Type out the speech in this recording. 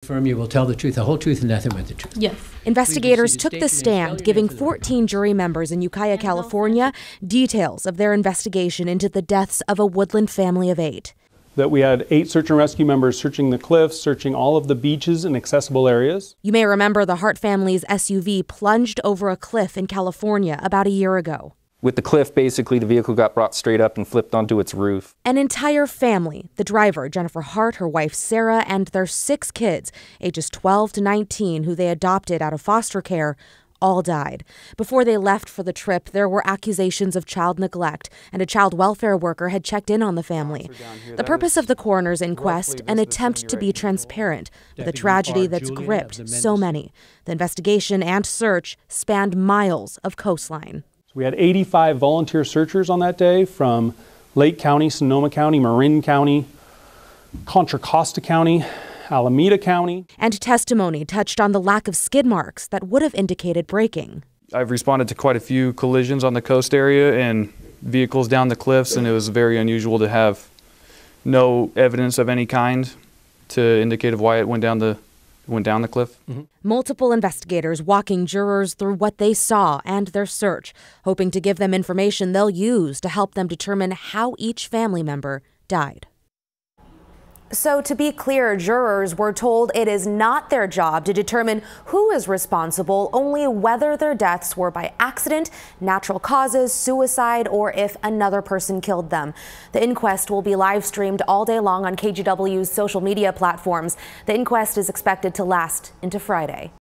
Confirm you will tell the truth, the whole truth, and nothing but the truth. Yes. Investigators took the stand, giving 14 jury members in Ukiah, California, details of their investigation into the deaths of a Woodland family of 8. That we had 8 search and rescue members searching the cliffs, searching all of the beaches and accessible areas. You may remember the Hart family's SUV plunged over a cliff in California about a year ago. With the cliff, basically, the vehicle got brought straight up and flipped onto its roof. An entire family, the driver, Jennifer Hart, her wife Sarah, and their 6 kids, ages 12 to 19, who they adopted out of foster care, all died. Before they left for the trip, there were accusations of child neglect, and a child welfare worker had checked in on the family. The purpose of the coroner's inquest, an attempt to be transparent with a tragedy that's gripped so many. The investigation and search spanned miles of coastline. We had 85 volunteer searchers on that day from Lake County, Sonoma County, Marin County, Contra Costa County, Alameda County. And testimony touched on the lack of skid marks that would have indicated braking. I've responded to quite a few collisions on the coast area and vehicles down the cliffs, and it was very unusual to have no evidence of any kind to indicate of why it went down the cliff. Multiple investigators walking jurors through what they saw and their search, hoping to give them information they'll use to help them determine how each family member died. So to be clear, jurors were told it is not their job to determine who is responsible, only whether their deaths were by accident, natural causes, suicide, or if another person killed them. The inquest will be live streamed all day long on KGW's social media platforms. The inquest is expected to last into Friday.